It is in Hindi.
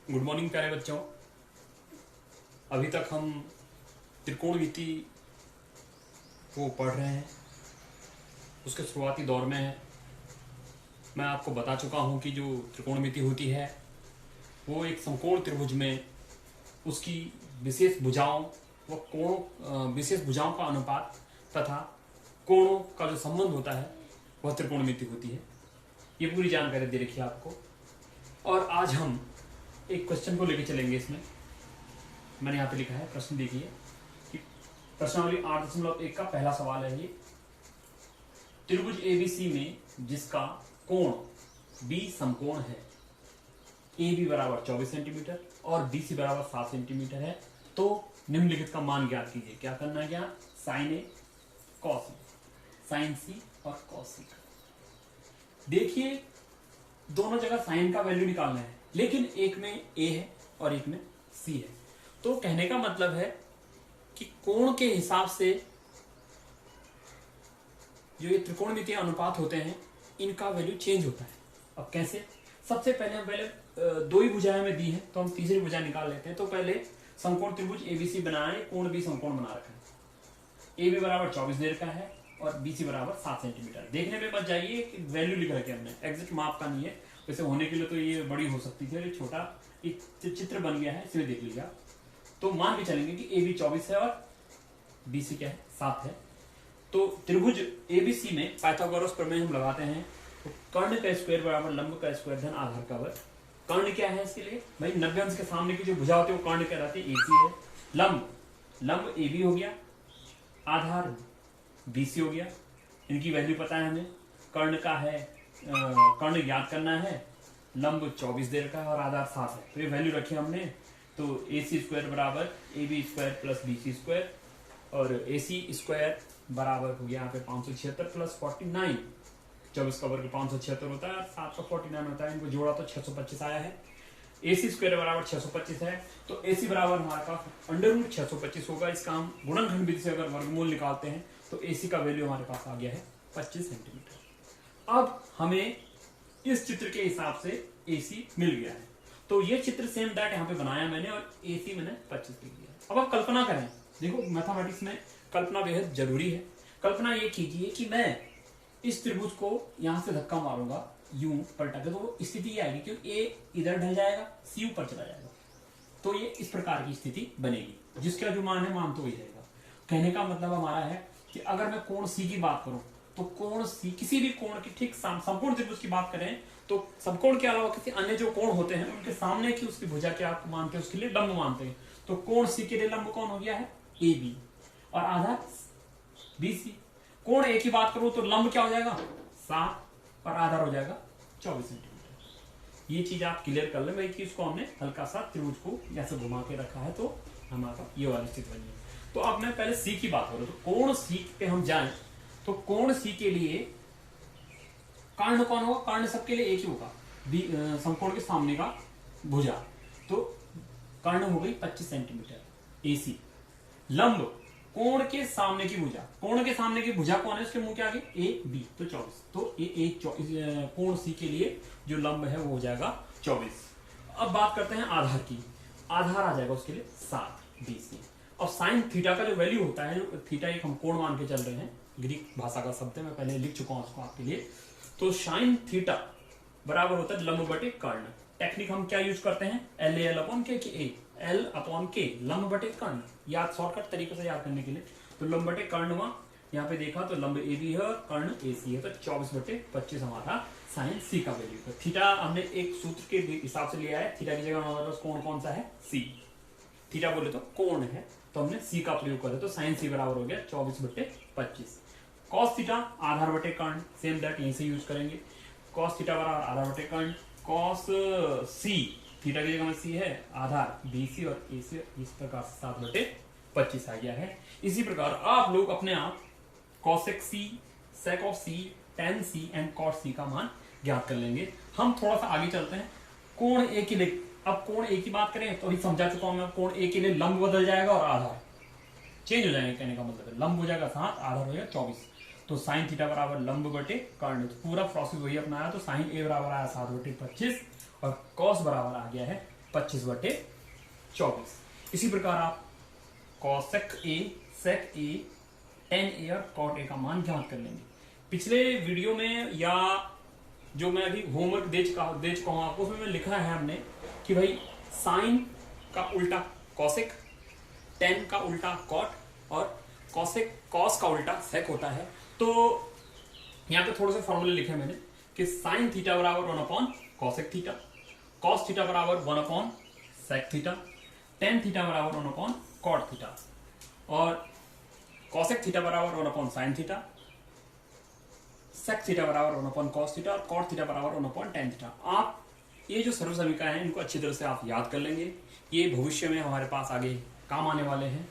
गुड मॉर्निंग प्यारे बच्चों। अभी तक हम त्रिकोणमिति को पढ़ रहे हैं, उसके शुरुआती दौर में हैं। मैं आपको बता चुका हूं कि जो त्रिकोणमिति होती है वो एक समकोण त्रिभुज में उसकी विशेष भुजाओं व कोणों विशेष भुजाओं का अनुपात तथा कोणों का जो संबंध होता है वह त्रिकोणमिति होती है। ये पूरी जानकारी दे रखी है आपको। और आज हम एक क्वेश्चन को लेकर चलेंगे। इसमें मैंने यहाँ पे लिखा है, प्रश्न देखिए कि प्रश्नावली 8.1 का पहला सवाल है ये। त्रिभुज एबीसी में जिसका कोण बी समकोण है, ए बी बराबर 24 सेंटीमीटर और बी सी बराबर 7 सेंटीमीटर है, तो निम्नलिखित का मान ज्ञात कीजिए। क्या करना है? क्या? Sign A cos A, sign सी और कॉस सी का। देखिए दोनों जगह साइन का वैल्यू निकालना है, लेकिन एक में ए है और एक में सी है। तो कहने का मतलब है कि कोण के हिसाब से जो ये त्रिकोणमितीय अनुपात होते हैं इनका वैल्यू चेंज होता है। अब कैसे? सबसे पहले हम दो ही भुजाएं हमें दी है, तो हम तीसरी भुजा निकाल लेते हैं। तो पहले समकोण त्रिभुज एबीसी बनाए, कोण बी समकोण बना रखा है। ए बी बराबर 24 देर का है और बी सी बराबर 7 सेंटीमीटर। देखने में मत जाइए कि वैल्यू लिख रखे हमने, एग्जैक्ट माप का नहीं है। वैसे होने के लिए तो ये बड़ी हो सकती थी, और छोटा एक चित्र बन गया है, इसलिए देख लीजिए। तो मान के चलेंगे कि ए बी 24 है और बी सी क्या है? 7 है। तो त्रिभुज एबीसी में पाइथागोरस प्रमेय हम लगाते हैं। तो कर्ण का स्क्वायर बराबर लंब का स्क्वायर धन आधार का वर्ग। कर्ण क्या है इसके लिए? भाई 90 अंश के सामने की जो भुजा होती है वो कर्ण कहलाती है, एसी है। लंब ए बी हो गया, आधार बीसी हो गया। इनकी वैल्यू पता है हमें। कर्ण का है, कर्ण ज्ञात करना है। लंब 24 देर का है और आधार 7 है, तो ये वैल्यू रखी हमने। तो ए सी स्क्वायर बराबर A B square plus B C square, और ए सी स्क्वायर बराबर हो गया यहाँ पे 576 प्लस 49। 24 का वर्ग 576 होता है और 7 का 49 होता है। इनको जोड़ा तो 625 आया है। ए सी स्क्वायर बराबर 625 है, तो ए सी बराबर हमारे पास अंडर रूट 625 होगा। इसका हम गुणनखंड विधि से अगर वर्गमूल निकालते हैं तो ए सी का वैल्यू हमारे पास आ गया है 25 सेंटीमीटर। अब हमें इस चित्र के हिसाब से ए सी मिल गया है। तो ये चित्र सेम दैट यहाँ पे बनाया मैंने और ए सी मैंने 25 लिख दिया। अब आप कल्पना करें। देखो मैथमेटिक्स में कल्पना बेहद जरूरी है। कल्पना ये कीजिए कि मैं इस त्रिभुज को यहां से धक्का मारूंगा, यूं पलटा के, तो स्थिति ये आएगी कि ए इधर ढल जाएगा, सी ऊपर चला जाएगा। तो ये इस प्रकार की स्थिति बनेगी, जिसका जो मान है मान तो वही रहेगा। कहने का मतलब हमारा है कि अगर मैं कोण सी की बात करूं तो कोण सी किसी भी कोण की ठीक समकोण त्रिभुज की बात करें तो समकोण के अलावा किसी अन्य जो कोण होते हैं उनके सामने की उसकी भुजा क्या आप मानते हैं? उसके लिए लंब मानते हैं। तो कोण सी के लिए लंब कौन हो गया है? ए बी, और आधार बी सी। कोण ए की बात करूं तो लंब क्या हो जाएगा? 7 और आधार हो जाएगा 24 सेंटीमीटर। ये चीज आप क्लियर कर ले भाई कि इसको हमने हल्का सा त्रिभुज को ऐसे घुमा के रखा है, तो हमारा ये वाली स्थिति बनी है। तो अब मैं पहले सी की बात करूं तो कोण सी पे हम जाएं तो कोण सी के लिए कर्ण कौन होगा? कर्ण सबके लिए एक ही होगा, समकोण के सामने का भुजा। तो कर्ण हो गई 25 सेंटीमीटर एसी। लंब कोण के सामने की भुजा, कोण के सामने की भुजा कौन है? उसके मुंह के आगे ए बी, तो 24। तो कोण सी के लिए जो लंब है वो हो जाएगा 24। अब बात करते हैं आधार की। आधार आ जाएगा उसके लिए 7 बी सी। और साइन थीटा का जो वैल्यू होता है, जो थीटा एक हम कोण मान के चल रहे हैं, ग्रीक भाषा का शब्द है, मैं पहले लिख चुका हूं उसको आपके लिए। तो साइन थीटा बराबर होता है लंब बटे कर्ण। टेक्निक हम क्या यूज करते हैं? एल एल अपॉन के, एल अपॉन के, लंब बटे कर्ण। याद शॉर्टकट तरीके से याद करने के लिए तो लंब बटे कर्ण हुआ। यहाँ पे देखा तो लंब ए बी है और कर्ण ए सी है, तो 24 बटे 25 हमारा साइन सी का वैल्यू है। थीटा हमने एक सूत्र के हिसाब से लिया है। थीटा की जगह हमारे पास कोण कौन सा है? सी। थीटा बोले तो कोण है, तो हमने सी का प्रयोग करें तो साइन सी बराबर हो गया 24 बटे 25। कॉस थीटा आधार बटे कर्ण, सेम दैट यहीं से यूज करेंगे। कॉस थीटा बराबर आधार बटे कर्ण। कॉस सी, थीटा की जगह में सी है, आधार बी सी और ए सी, इस प्रकार 7 बटे 25 आ गया है। इसी प्रकार आप लोग अपने आप cosec C, sec of C, tan C and cot C का मान ज्ञात कर लेंगे। हम थोड़ा सा आगे चलते हैं। कोण ए के लिए, अब कोण ए की बात करें तो अभी समझा चुका हूं मैं। कोण ए के लिए लंब बदल जाएगा और आधार चेंज हो जाएंगे। कहने का मतलब है लंब हो जाएगा 7, आधार हो जाएगा 24। तो साइन थीटा बराबर लंब बटे कर्ण। तो पूरा प्रोसेस वही अपनाया। तो साइन ए बराबर आया 7 बटे 25 और कॉस बराबर आ गया है 25/24। इसी प्रकार आप कॉसेक ए, सेक ए, टेन ए और कॉट ए का मान ज्ञात कर लेंगे। पिछले वीडियो में या जो मैं अभी होमवर्क दे चुका हूं आपको, उसमें मैं लिखा है हमने कि भाई साइन का उल्टा कॉसेक, टेन का उल्टा कॉट और कॉस का उल्टा सेक होता है। तो यहाँ पे थोड़े से फॉर्मूले लिखे मैंने कि साइन थीटा बराबर 1 कॉसेक थीटा, कॉस थीटा बराबर 1 सेक थीटा, टेन थीटा बराबर 1 कॉट थीटा और कॉसेक थीटा बराबर 1 साइन थीटा, सेक थीटा बराबर 1 कॉस थीटा और कॉट थीटा बराबर 1 टेन थीटा। आप ये जो सर्व समीकरण हैं इनको अच्छी तरह से आप याद कर लेंगे, ये भविष्य में हमारे पास आगे काम आने वाले हैं।